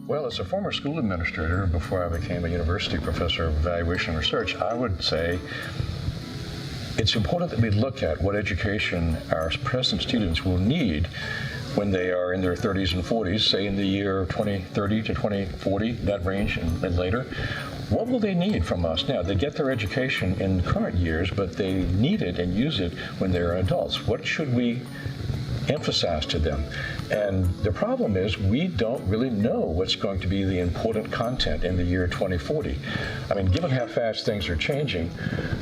Well, as a former school administrator before I became a university professor of evaluation and research, I would say it's important that we look at what education our present students will need when they are in their 30s and 40s, say in the year 2030 to 2040, that range and later. What will they need from us now? They get their education in current years, but they need it and use it when they're adults. What should we emphasize to them? And the problem is we don't really know what's going to be the important content in the year 2040. I mean, given how fast things are changing,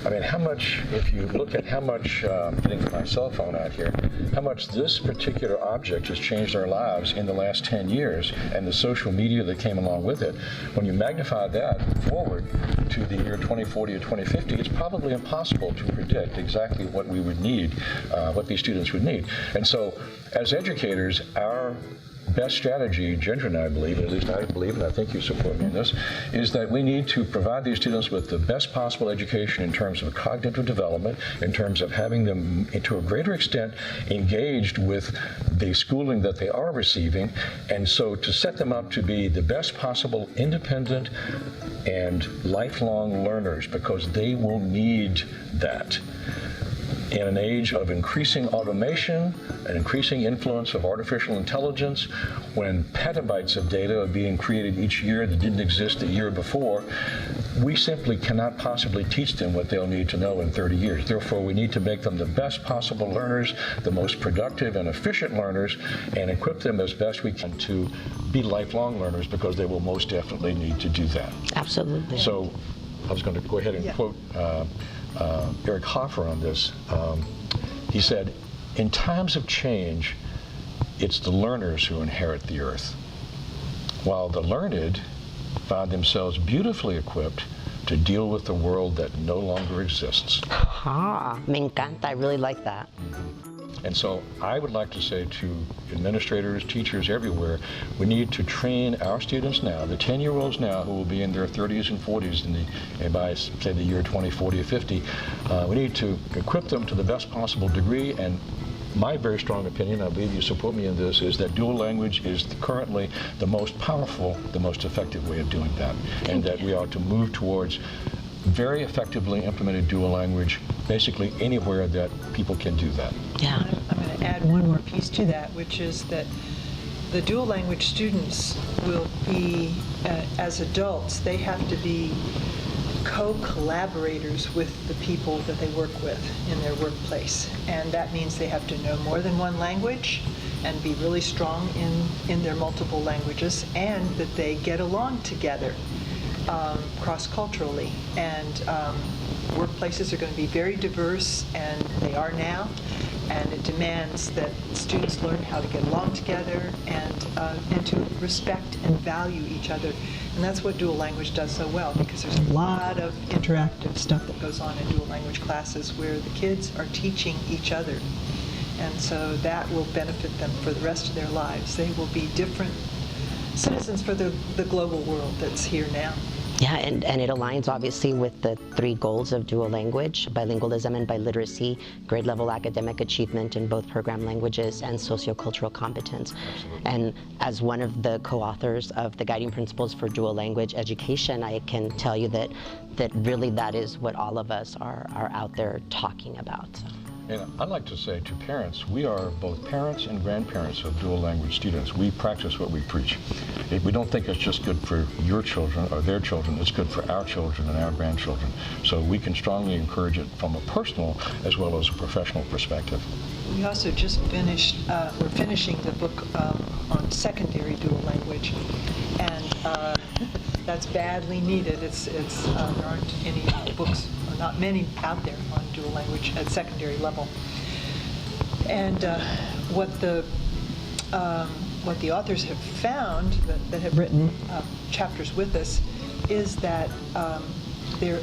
I mean, how much, if you look at how much, getting my cell phone out here, how much this particular object has changed our lives in the last 10 years and the social media that came along with it, when you magnify that forward to the year 2040 or 2050, it's probably impossible to predict exactly what we would need, what these students would need. And so, as educators, our best strategy, Ginger and I believe, at least I believe, and I think you support me in this, is that we need to provide these students with the best possible education in terms of cognitive development, in terms of having them, to a greater extent, engaged with the schooling that they are receiving, and so to set them up to be the best possible independent and lifelong learners, because they will need that. In an age of increasing automation, an increasing influence of artificial intelligence, when petabytes of data are being created each year that didn't exist the year before, we simply cannot possibly teach them what they'll need to know in 30 years. Therefore, we need to make them the best possible learners, the most productive and efficient learners, and equip them as best we can to be lifelong learners, because they will most definitely need to do that. Absolutely. So I was going to go ahead and quote Eric Hoffer on this. He said, "In times of change, it's the learners who inherit the earth, while the learned find themselves beautifully equipped to deal with the world that no longer exists." Ah, me encanta. I really like that. And so I would like to say to administrators, teachers everywhere, we need to train our students now, the 10-year-olds now who will be in their 30s and 40s by, say, the year 2040 or 50. We need to equip them to the best possible degree, and my very strong opinion, I believe you support me in this, is that dual language is currently the most powerful, the most effective way of doing that, and that we ought to move towards very effectively implemented dual language basically anywhere that people can do that. Yeah. I'm going to add one more piece to that, which is that the dual language students will be, as adults, they have to be co-collaborators with the people that they work with in their workplace. And that means they have to know more than one language and be really strong in their multiple languages, and that they get along together cross-culturally. And workplaces are going to be very diverse, and they are now, and it demands that students learn how to get along together and to respect and value each other. And that's what dual language does so well, because there's a lot of interactive stuff that goes on in dual language classes where the kids are teaching each other. And so that will benefit them for the rest of their lives. They will be different citizens for the global world that's here now. Yeah, and it aligns obviously with the 3 goals of dual language: bilingualism and biliteracy, grade level academic achievement in both program languages, and sociocultural competence. Absolutely. And as one of the co-authors of the Guiding Principles for Dual Language Education, I can tell you that really that is what all of us are out there talking about. And I'd like to say to parents, we are both parents and grandparents of dual language students. We practice what we preach. We don't think it's just good for your children or their children, it's good for our children and our grandchildren. So we can strongly encourage it from a personal as well as a professional perspective. We also just finished, we're finishing the book on secondary dual language, and that's badly needed. There aren't any books, or not many out there on dual language at secondary level. And what the authors have found that have written chapters with us is that their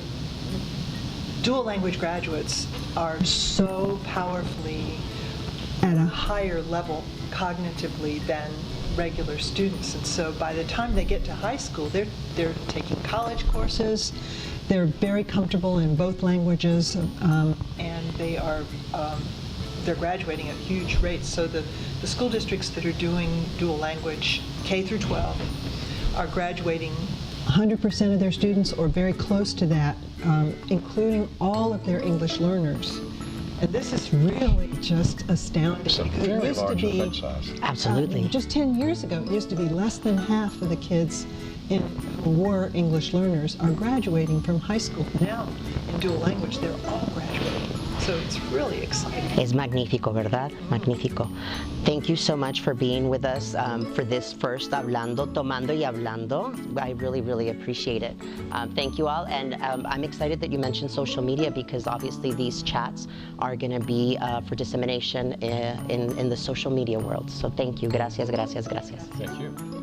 dual language graduates are so powerfully at a higher level cognitively than regular students, and so by the time they get to high school, they're taking college courses, they're very comfortable in both languages, and they're graduating at huge rates. So the school districts that are doing dual language K through 12 are graduating 100% of their students or very close to that, including all of their English learners. And this is really just astounding. It's a because it very used to large be, effect size. Absolutely. just 10 years ago, it used to be less than half of the kids who were English learners are graduating from high school. now in dual language. They're all graduating. So it's really exciting. Es magnífico, ¿verdad? Magnífico. Thank you so much for being with us for this first Hablando, Tomando y Hablando. I really, really appreciate it. Thank you all. And I'm excited that you mentioned social media because obviously these chats are going to be for dissemination in the social media world. So thank you. Gracias, gracias, gracias. Thank you.